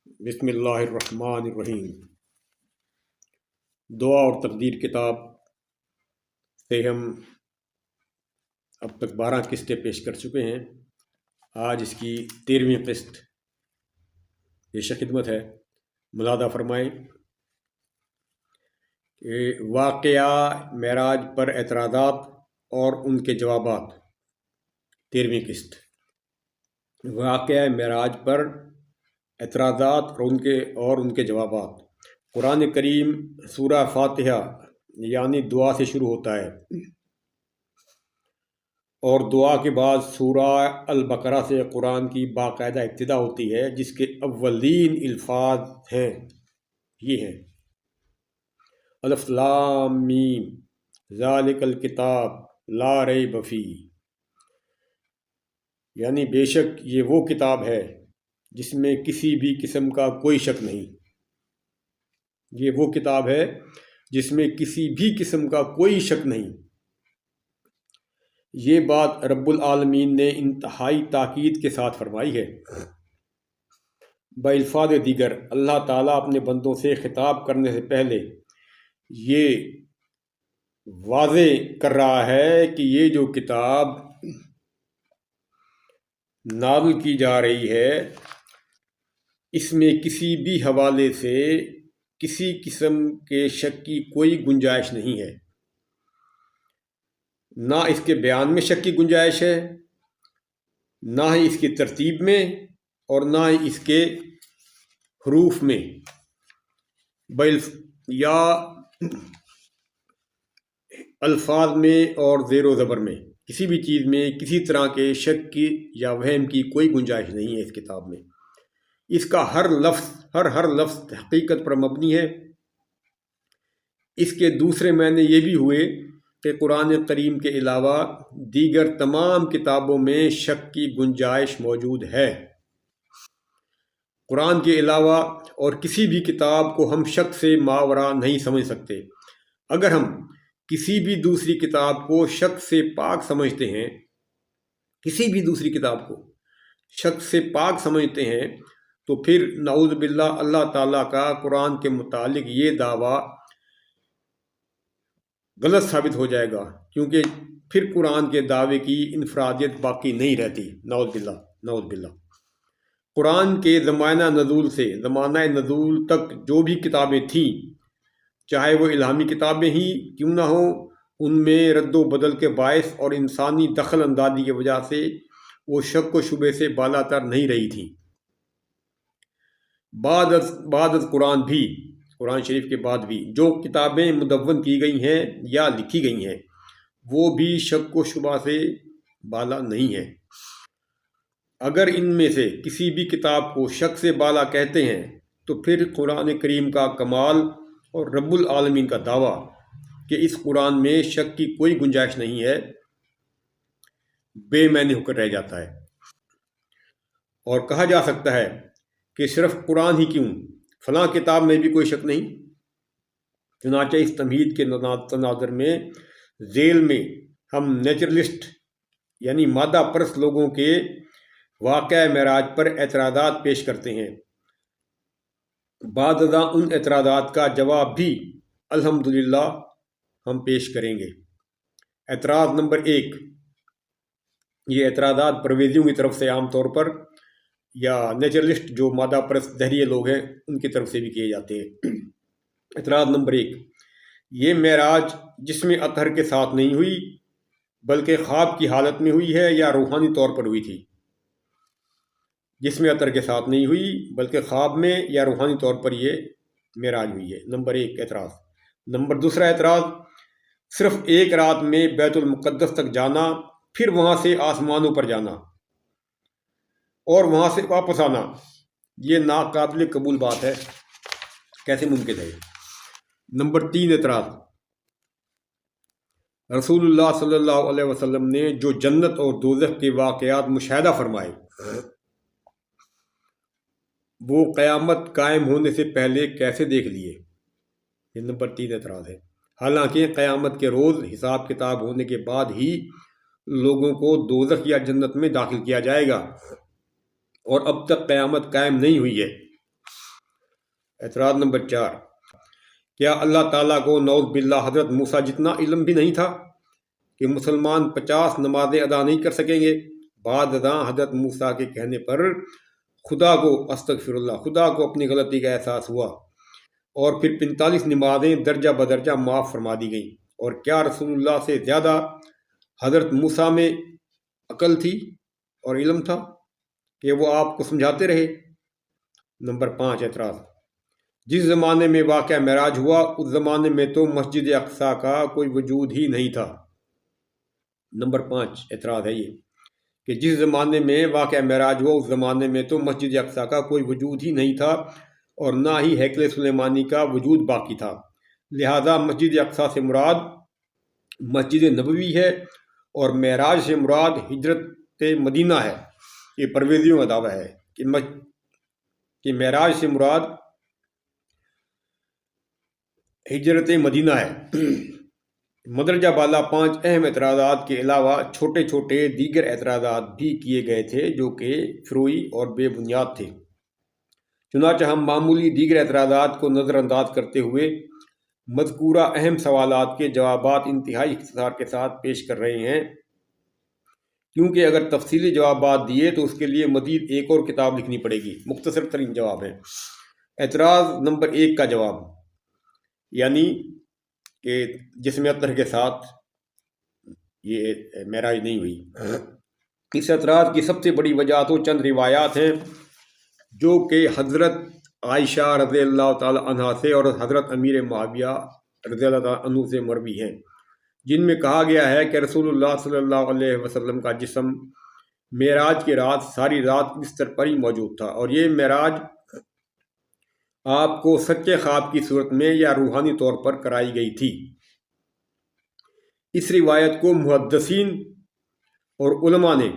بسم اللہ الرحمن الرحیم۔ دعا اور تقدیر کتاب سے ہم اب تک 12 قسطیں پیش کر چکے ہیں۔ آج اس کی 13ویں قسط پیش خدمت ہے۔ ملاحظہ فرمائیں کہ واقعہ معراج پر اعتراضات اور ان کے جوابات، 13ویں قسط۔ واقعہ معراج پر اعتراضات اور ان کے جوابات۔ قرآن کریم سورہ فاتحہ یعنی دعا سے شروع ہوتا ہے، اور دعا کے بعد سورہ البقرہ سے قرآن کی باقاعدہ ابتدا ہوتی ہے، جس کے اولین الفاظ ہیں یہ ہیں: الف لام میم ذالک الکتاب لا ریب فیہ، یعنی بے شک یہ وہ کتاب ہے جس میں کسی بھی قسم کا کوئی شک نہیں۔ یہ وہ کتاب ہے جس میں کسی بھی قسم کا کوئی شک نہیں۔ یہ بات رب العالمین نے انتہائی تاکید کے ساتھ فرمائی ہے۔ بالفاظ دیگر اللہ تعالیٰ اپنے بندوں سے خطاب کرنے سے پہلے یہ واضح کر رہا ہے کہ یہ جو کتاب نازل کی جا رہی ہے اس میں کسی بھی حوالے سے کسی قسم کے شک کی کوئی گنجائش نہیں ہے۔ نہ اس کے بیان میں شک کی گنجائش ہے، نہ ہی اس کی ترتیب میں، اور نہ ہی اس کے حروف میں یا الفاظ میں اور زیر و زبر میں، کسی بھی چیز میں کسی طرح کے شک کی یا وہم کی کوئی گنجائش نہیں ہے اس کتاب میں۔ اس کا ہر لفظ حقیقت پر مبنی ہے۔ اس کے دوسرے معنی یہ بھی ہوئے کہ قرآن کریم کے علاوہ دیگر تمام کتابوں میں شک کی گنجائش موجود ہے۔ قرآن کے علاوہ اور کسی بھی کتاب کو ہم شک سے ماورا نہیں سمجھ سکتے۔ اگر ہم کسی بھی دوسری کتاب کو شک سے پاک سمجھتے ہیں، کسی بھی دوسری کتاب کو شک سے پاک سمجھتے ہیں، تو پھر نعوذ باللہ اللہ تعالیٰ کا قرآن کے متعلق یہ دعویٰ غلط ثابت ہو جائے گا، کیونکہ پھر قرآن کے دعوے کی انفرادیت باقی نہیں رہتی۔ نعوذ باللہ۔ قرآن کے زمانہ نزول تک جو بھی کتابیں تھیں، چاہے وہ الہامی کتابیں ہی کیوں نہ ہوں، ان میں رد و بدل کے باعث اور انسانی دخل اندازی کی وجہ سے وہ شک و شبے سے بالا تر نہیں رہی تھیں۔ بعد از قرآن شریف کے بعد بھی جو کتابیں مدون کی گئی ہیں یا لکھی گئی ہیں، وہ بھی شک و شبہ سے بالا نہیں ہیں۔ اگر ان میں سے کسی بھی کتاب کو شک سے بالا کہتے ہیں تو پھر قرآن کریم کا کمال اور رب العالمین کا دعویٰ کہ اس قرآن میں شک کی کوئی گنجائش نہیں ہے بے معنی ہو کر رہ جاتا ہے۔ اور کہا جا سکتا ہے کہ صرف قرآن ہی کیوں، فلاں کتاب میں بھی کوئی شک نہیں۔ چنانچہ اس تمہید کے تناظر میں ذیل میں ہم نیچرلسٹ یعنی مادہ پرست لوگوں کے واقعہ معراج پر اعتراضات پیش کرتے ہیں۔ بعد ازاں ان اعتراضات کا جواب بھی الحمدللہ ہم پیش کریں گے۔ اعتراض نمبر 1، یہ اعتراضات پرویزیوں کی طرف سے عام طور پر یا نیچرلسٹ جو مادہ پرست دہریے لوگ ہیں ان کی طرف سے بھی کیے جاتے ہیں۔ اعتراض نمبر 1، یہ معراج جسم اطہر کے ساتھ نہیں ہوئی بلکہ خواب کی حالت میں ہوئی ہے یا روحانی طور پر ہوئی تھی؟ جسم اطہر کے ساتھ نہیں ہوئی بلکہ خواب میں یا روحانی طور پر یہ معراج ہوئی ہے۔ نمبر 1 اعتراض۔ نمبر 2 اعتراض، صرف ایک رات میں بیت المقدس تک جانا، پھر وہاں سے آسمانوں پر جانا اور وہاں سے واپس آنا، یہ ناقابل قبول بات ہے، کیسے ممکن ہے؟ نمبر 3 اعتراض، رسول اللہ صلی اللہ علیہ وسلم نے جو جنت اور دوزخ کے واقعات مشاہدہ فرمائے وہ قیامت قائم ہونے سے پہلے کیسے دیکھ لیے؟ یہ نمبر 3 اعتراض ہے۔ حالانکہ قیامت کے روز حساب کتاب ہونے کے بعد ہی لوگوں کو دوزخ یا جنت میں داخل کیا جائے گا، اور اب تک قیامت قائم نہیں ہوئی ہے۔ اعتراض نمبر 4، کیا اللہ تعالیٰ کو نعوذ باللہ حضرت موسیٰ جتنا علم بھی نہیں تھا کہ مسلمان 50 نمازیں ادا نہیں کر سکیں گے؟ بعد ازاں حضرت موسیٰ کے کہنے پر خدا کو استغفر اللہ، خدا کو اپنی غلطی کا احساس ہوا اور پھر 45 نمازیں درجہ بدرجہ معاف فرما دی گئیں۔ اور کیا رسول اللہ سے زیادہ حضرت موسیٰ میں عقل تھی اور علم تھا کہ وہ آپ کو سمجھاتے رہے؟ نمبر 5 اعتراض، جس زمانے میں واقعہ معراج ہوا اس زمانے میں تو مسجد اقصیٰ کا کوئی وجود ہی نہیں تھا۔ نمبر 5 اعتراض ہے یہ کہ جس زمانے میں واقعہ معراج ہوا اس زمانے میں تو مسجد اقصیٰ کا کوئی وجود ہی نہیں تھا اور نہ ہی ہیکل سلیمانی کا وجود باقی تھا، لہذا مسجد اقصیٰ سے مراد مسجد نبوی ہے اور معراج سے مراد ہجرت مدینہ ہے۔ یہ پرویزیوں کا دعویٰ ہے کہ معراج سے مراد ہجرت مدینہ ہے۔ مدرجہ بالا 5 اہم اعتراضات کے علاوہ چھوٹے چھوٹے دیگر اعتراضات بھی کیے گئے تھے جو کہ فروعی اور بے بنیاد تھے، چنانچہ ہم معمولی دیگر اعتراضات کو نظر انداز کرتے ہوئے مذکورہ اہم سوالات کے جوابات انتہائی اختصار کے ساتھ پیش کر رہے ہیں، کیونکہ اگر تفصیلی جوابات دیے تو اس کے لیے مزید ایک اور کتاب لکھنی پڑے گی۔ مختصر ترین جواب ہے۔ اعتراض نمبر 1 کا جواب، یعنی کہ جسم اطہر کے ساتھ یہ معراج نہیں ہوئی۔ اس اعتراض کی سب سے بڑی وجہ تو چند روایات ہیں جو کہ حضرت عائشہ رضی اللہ تعالی عنہ سے اور حضرت امیر معاویہ رضی اللہ تعالی عنہ سے مروی ہیں، جن میں کہا گیا ہے کہ رسول اللہ صلی اللہ علیہ وسلم کا جسم معراج کی رات ساری رات بستر پر ہی موجود تھا، اور یہ معراج آپ کو سچے خواب کی صورت میں یا روحانی طور پر کرائی گئی تھی۔ اس روایت کو محدثین اور علماء نے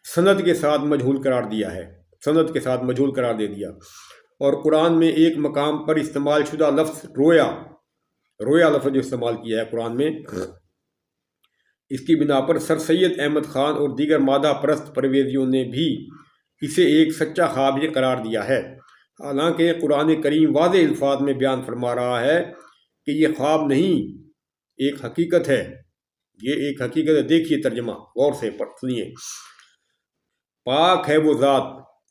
سند کے ساتھ مجہول قرار دیا ہے، سند کے ساتھ مجہول قرار دے دیا، اور قرآن میں ایک مقام پر استعمال شدہ لفظ رویا لفظ جو استعمال کیا ہے قرآن میں، اس کی بنا پر سر سید احمد خان اور دیگر مادہ پرست پرویزیوں نے بھی اسے ایک سچا خواب یہ قرار دیا ہے، حالانکہ قرآن کریم واضح الفاظ میں بیان فرما رہا ہے کہ یہ خواب نہیں، ایک حقیقت ہے، یہ ایک حقیقت ہے۔ دیکھیے ترجمہ غور سے سنیے، پاک ہے وہ ذات،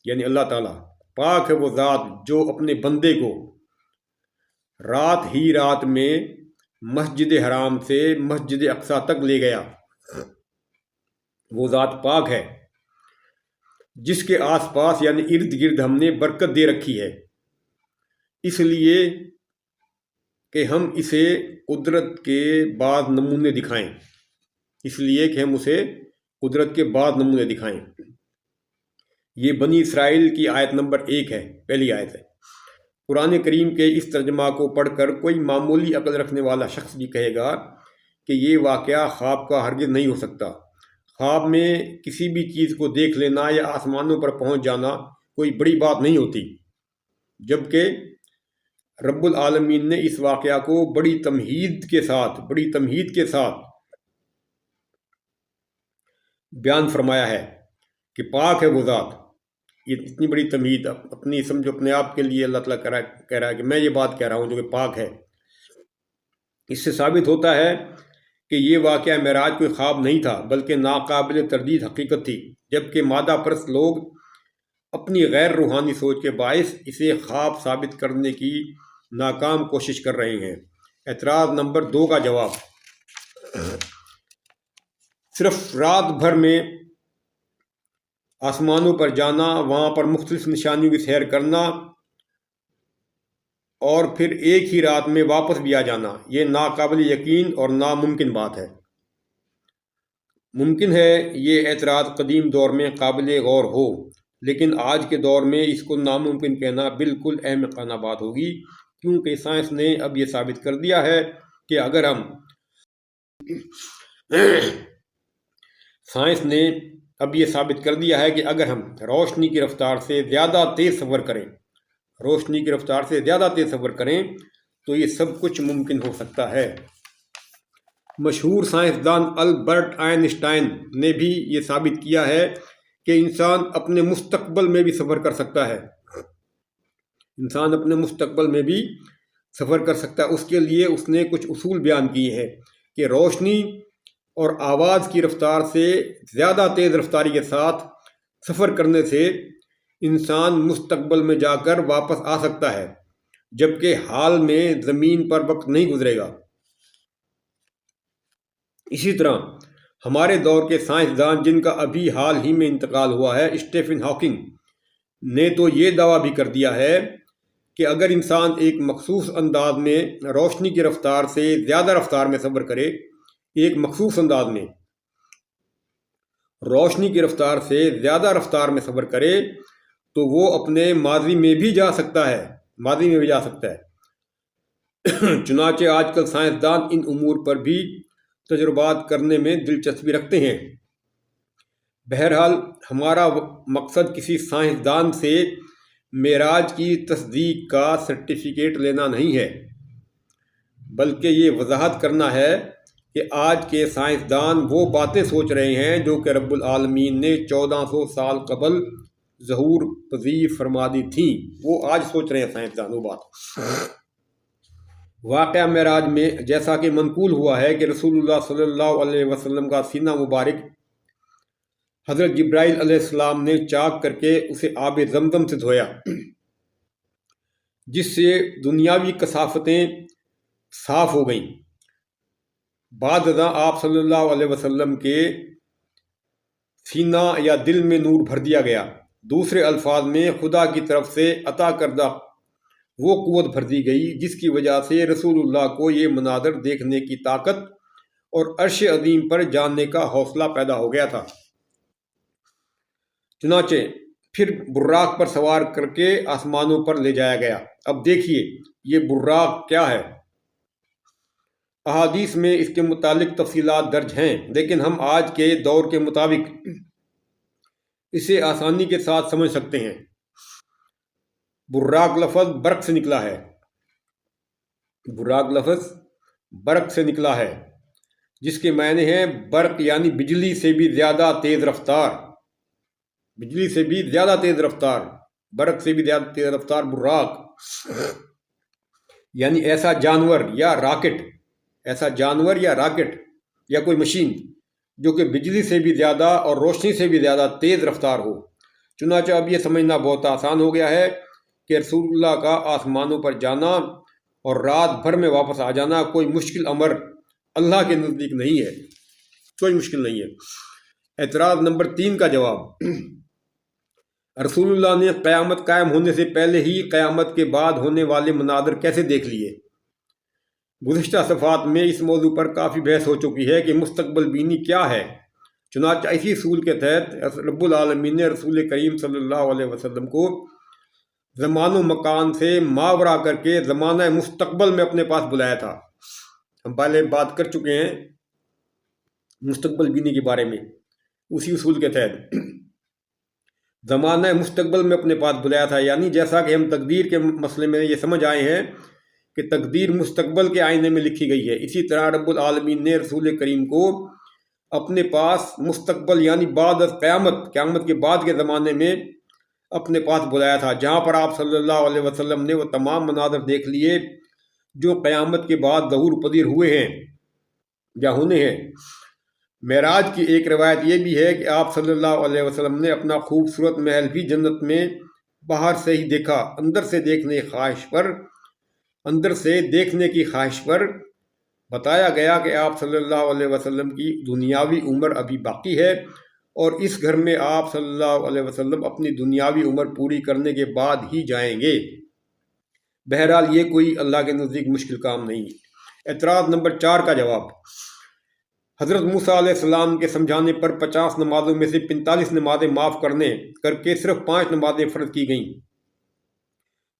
یعنی اللہ تعالیٰ پاک ہے وہ ذات جو اپنے بندے کو رات ہی رات میں مسجد حرام سے مسجد اقصیٰ تک لے گیا۔ وہ ذات پاک ہے جس کے آس پاس یعنی ارد گرد ہم نے برکت دے رکھی ہے، اس لیے کہ ہم اسے قدرت کے بعض نمونے دکھائیں، اس لیے کہ ہم اسے قدرت کے بعض نمونے دکھائیں۔ یہ بنی اسرائیل کی آیت نمبر 1 ہے، پہلی آیت ہے۔ قرآن کریم کے اس ترجمہ کو پڑھ کر کوئی معمولی عقل رکھنے والا شخص بھی کہے گا کہ یہ واقعہ خواب کا ہرگز نہیں ہو سکتا۔ خواب میں کسی بھی چیز کو دیکھ لینا یا آسمانوں پر پہنچ جانا کوئی بڑی بات نہیں ہوتی، جبکہ رب العالمین نے اس واقعہ کو بڑی تمہید کے ساتھ بیان فرمایا ہے کہ پاک ہے وہ ذات۔ یہ اتنی بڑی تمہید اپنی سمجھو اپنے آپ کے لیے اللہ تعالیٰ کہہ رہا ہے کہ میں یہ بات کہہ رہا ہوں جو کہ پاک ہے۔ اس سے ثابت ہوتا ہے کہ یہ واقعہ معراج کوئی خواب نہیں تھا بلکہ ناقابل تردید حقیقت تھی، جبکہ مادہ پرست لوگ اپنی غیر روحانی سوچ کے باعث اسے خواب ثابت کرنے کی ناکام کوشش کر رہے ہیں۔ اعتراض نمبر 2 کا جواب، صرف رات بھر میں آسمانوں پر جانا، وہاں پر مختلف نشانیوں کی سیر کرنا اور پھر ایک ہی رات میں واپس بھی آ جانا، یہ ناقابل یقین اور ناممکن بات ہے۔ ممکن ہے یہ اعتراض قدیم دور میں قابل غور ہو، لیکن آج کے دور میں اس کو ناممکن کہنا بالکل احمقانہ بات ہوگی، کیونکہ سائنس نے اب یہ ثابت کر دیا ہے کہ اگر ہم روشنی کی رفتار سے زیادہ تیز سفر کریں تو یہ سب کچھ ممکن ہو سکتا ہے۔ مشہور سائنسدان البرٹ آئنسٹائن نے بھی یہ ثابت کیا ہے کہ انسان اپنے مستقبل میں بھی سفر کر سکتا ہے، انسان اپنے مستقبل میں بھی سفر کر سکتا ہے۔ اس کے لیے اس نے کچھ اصول بیان کیے ہیں کہ روشنی اور آواز کی رفتار سے زیادہ تیز رفتاری کے ساتھ سفر کرنے سے انسان مستقبل میں جا کر واپس آ سکتا ہے، جبکہ حال میں زمین پر وقت نہیں گزرے گا۔ اسی طرح ہمارے دور کے سائنسدان جن کا ابھی حال ہی میں انتقال ہوا ہے، اسٹیفن ہاکنگ نے تو یہ دعویٰ بھی کر دیا ہے کہ اگر انسان ایک مخصوص انداز میں روشنی کی رفتار سے زیادہ رفتار میں سفر کرے، ایک مخصوص انداز میں روشنی کی رفتار سے زیادہ رفتار میں سفر کرے تو وہ اپنے ماضی میں بھی جا سکتا ہے۔ چنانچہ آج کل سائنسدان ان امور پر بھی تجربات کرنے میں دلچسپی رکھتے ہیں۔ بہرحال ہمارا مقصد کسی سائنسدان سے معراج کی تصدیق کا سرٹیفکیٹ لینا نہیں ہے، بلکہ یہ وضاحت کرنا ہے کہ آج کے سائنسدان وہ باتیں سوچ رہے ہیں جو کہ رب العالمین نے 1400 سال قبل ظہور پذیر فرما دی تھیں۔ وہ آج سوچ رہے ہیں سائنسدان وہ بات۔ واقعہ معراج میں جیسا کہ منقول ہوا ہے کہ رسول اللہ صلی اللہ علیہ وسلم کا سینہ مبارک حضرت جبرائیل علیہ السلام نے چاک کر کے اسے آب زمزم سے دھویا، جس سے دنیاوی کثافتیں صاف ہو گئیں۔ بعد ازاں آپ صلی اللہ علیہ وسلم کے سینہ یا دل میں نور بھر دیا گیا۔ دوسرے الفاظ میں خدا کی طرف سے عطا کردہ وہ قوت بھر دی گئی جس کی وجہ سے رسول اللہ کو یہ مناظر دیکھنے کی طاقت اور عرش عظیم پر جاننے کا حوصلہ پیدا ہو گیا تھا۔ چنانچہ پھر براق پر سوار کر کے آسمانوں پر لے جایا گیا۔ اب دیکھیے یہ براق کیا ہے۔ احادیث میں اس کے متعلق تفصیلات درج ہیں، لیکن ہم آج کے دور کے مطابق اسے آسانی کے ساتھ سمجھ سکتے ہیں۔ براق لفظ برق سے نکلا ہے۔ براق لفظ برق سے نکلا ہے، جس کے معنی ہیں برق یعنی بجلی سے بھی زیادہ تیز رفتار۔ بجلی سے بھی زیادہ تیز رفتار، برق سے بھی زیادہ تیز رفتار براق یعنی ایسا جانور یا راکٹ یا کوئی مشین جو کہ بجلی سے بھی زیادہ اور روشنی سے بھی زیادہ تیز رفتار ہو۔ چنانچہ اب یہ سمجھنا بہت آسان ہو گیا ہے کہ رسول اللہ کا آسمانوں پر جانا اور رات بھر میں واپس آ جانا کوئی مشکل امر اللہ کے نزدیک نہیں ہے، کوئی مشکل نہیں ہے۔ اعتراض نمبر 3 کا جواب۔ رسول اللہ نے قیامت قائم ہونے سے پہلے ہی قیامت کے بعد ہونے والے مناظر کیسے دیکھ لیے؟ گزشتہ صفحات میں اس موضوع پر کافی بحث ہو چکی ہے کہ مستقبل بینی کیا ہے۔ چنانچہ اسی اصول کے تحت رب العالمین نے رسول کریم صلی اللہ علیہ وسلم کو زمان و مکان سے ماورا کر کے زمانہ مستقبل میں اپنے پاس بلایا تھا۔ ہم پہلے بات کر چکے ہیں مستقبل بینی کے بارے میں، اسی اصول کے تحت زمانہ مستقبل میں اپنے پاس بلایا تھا، یعنی جیسا کہ ہم تقدیر کے مسئلے میں یہ سمجھ آئے ہیں کہ تقدیر مستقبل کے آئینے میں لکھی گئی ہے، اسی طرح رب العالمین نے رسول کریم کو اپنے پاس مستقبل یعنی بعد از قیامت کے بعد کے زمانے میں اپنے پاس بلایا تھا، جہاں پر آپ صلی اللہ علیہ وسلم نے وہ تمام مناظر دیکھ لیے جو قیامت کے بعد ظہور پذیر ہوئے ہیں یا ہونے ہیں۔ معراج کی ایک روایت یہ بھی ہے کہ آپ صلی اللہ علیہ وسلم نے اپنا خوبصورت محل بھی جنت میں باہر سے ہی دیکھا۔ اندر سے دیکھنے کی خواہش پر بتایا گیا کہ آپ صلی اللہ علیہ وسلم کی دنیاوی عمر ابھی باقی ہے اور اس گھر میں آپ صلی اللہ علیہ وسلم اپنی دنیاوی عمر پوری کرنے کے بعد ہی جائیں گے۔ بہرحال یہ کوئی اللہ کے نزدیک مشکل کام نہیں۔ اعتراض نمبر 4 کا جواب۔ حضرت موسیٰ علیہ السلام کے سمجھانے پر 50 نمازوں میں سے 45 نمازیں معاف کر کے صرف 5 نمازیں فرض کی گئیں،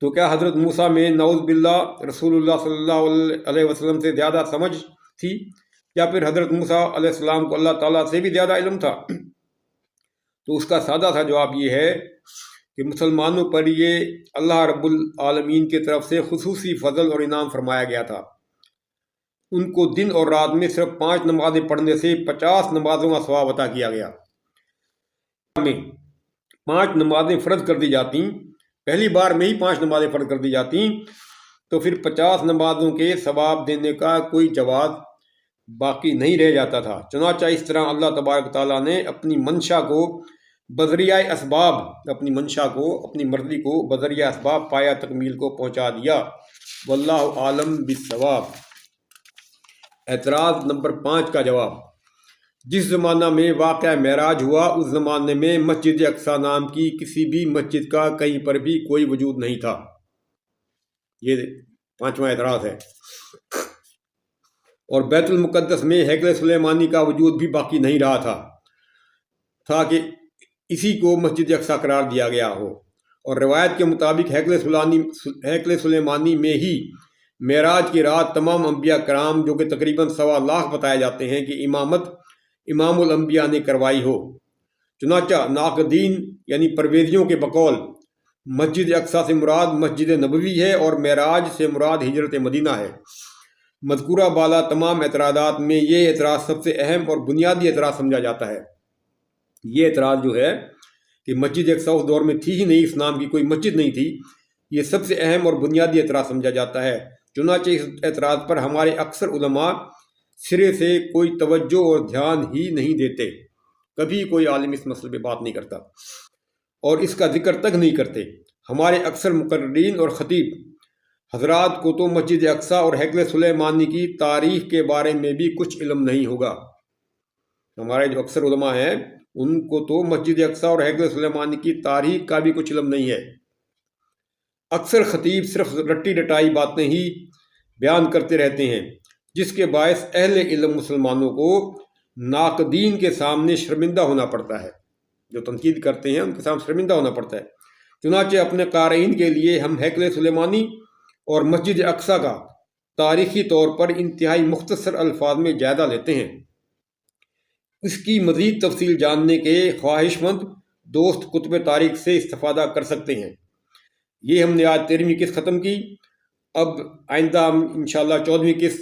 تو کیا حضرت موسیٰ میں نعوذ باللہ رسول اللہ صلی اللہ علیہ وسلم سے زیادہ سمجھ تھی، یا پھر حضرت موسیٰ علیہ السلام کو اللہ تعالیٰ سے بھی زیادہ علم تھا؟ تو اس کا سادہ سا جواب یہ ہے کہ مسلمانوں پر یہ اللہ رب العالمین کی طرف سے خصوصی فضل اور انعام فرمایا گیا تھا۔ ان کو دن اور رات میں صرف 5 نمازیں پڑھنے سے 50 نمازوں کا ثواب عطا کیا گیا۔ 5 نمازیں فرض کر دی جاتی پہلی بار میں ہی 5 نمازیں فرض کر دی جاتی تو پھر 50 نمازوں کے ثواب دینے کا کوئی جواز باقی نہیں رہ جاتا تھا۔ چنانچہ اس طرح اللہ تبارک تعالیٰ نے اپنی منشا کو بذریعہ اسباب، اپنی منشا کو، اپنی مرضی کو بذریعہ اسباب پایا تکمیل کو پہنچا دیا۔ واللہ عالم بالصواب۔ اعتراض نمبر 5 کا جواب: جس زمانہ میں واقعہ معراج ہوا اس زمانے میں مسجد اقصی نام کی کسی بھی مسجد کا کہیں پر بھی کوئی وجود نہیں تھا۔ یہ 5واں اعتراض ہے۔ اور بیت المقدس میں ہیکل سلیمانی کا وجود بھی باقی نہیں رہا تھا کہ اسی کو مسجد اقصی قرار دیا گیا ہو۔ اور روایت کے مطابق ہیکل سلیمانی میں ہی معراج کی رات تمام انبیاء کرام، جو کہ تقریباً 1.25 لاکھ بتائے جاتے ہیں، کہ امامت امام الانبیاء نے کروائی ہو۔ چنانچہ ناقدین یعنی پرویزیوں کے بقول مسجد اقصی سے مراد مسجد نبوی ہے اور معراج سے مراد ہجرت مدینہ ہے۔ مذکورہ بالا تمام اعتراضات میں یہ اعتراض سب سے اہم اور بنیادی اعتراض سمجھا جاتا ہے۔ یہ اعتراض جو ہے کہ مسجد اقصی اس دور میں تھی ہی نہیں، اس نام کی کوئی مسجد نہیں تھی، یہ سب سے اہم اور بنیادی اعتراض سمجھا جاتا ہے۔ چنانچہ اس اعتراض پر ہمارے اکثر علماء سرے سے کوئی توجہ اور دھیان ہی نہیں دیتے، کبھی کوئی عالم اس مسئلے پہ بات نہیں کرتا اور اس کا ذکر تک نہیں کرتے۔ ہمارے اکثر مقررین اور خطیب حضرات کو تو مسجد اقصی اور ہیکل سلیمانی کی تاریخ کے بارے میں بھی کچھ علم نہیں ہوگا۔ ہمارے جو اکثر علماء ہیں ان کو تو مسجد اقصی اور ہیکل سلیمانی کی تاریخ کا بھی کچھ علم نہیں ہے۔ اکثر خطیب صرف رٹی رٹائی باتیں ہی بیان کرتے رہتے ہیں، جس کے باعث اہل علم مسلمانوں کو ناقدین کے سامنے شرمندہ ہونا پڑتا ہے۔ جو تنقید کرتے ہیں ان کے سامنے شرمندہ ہونا پڑتا ہے۔ چنانچہ اپنے قارئین کے لیے ہم ہیکل سلیمانی اور مسجد اقصی کا تاریخی طور پر انتہائی مختصر الفاظ میں جائزہ لیتے ہیں۔ اس کی مزید تفصیل جاننے کے خواہش مند دوست کتب تاریخ سے استفادہ کر سکتے ہیں۔ یہ ہم نے آج 13ویں قسط ختم کی۔ اب آئندہ ہم انشاءاللہ 14ویں قسط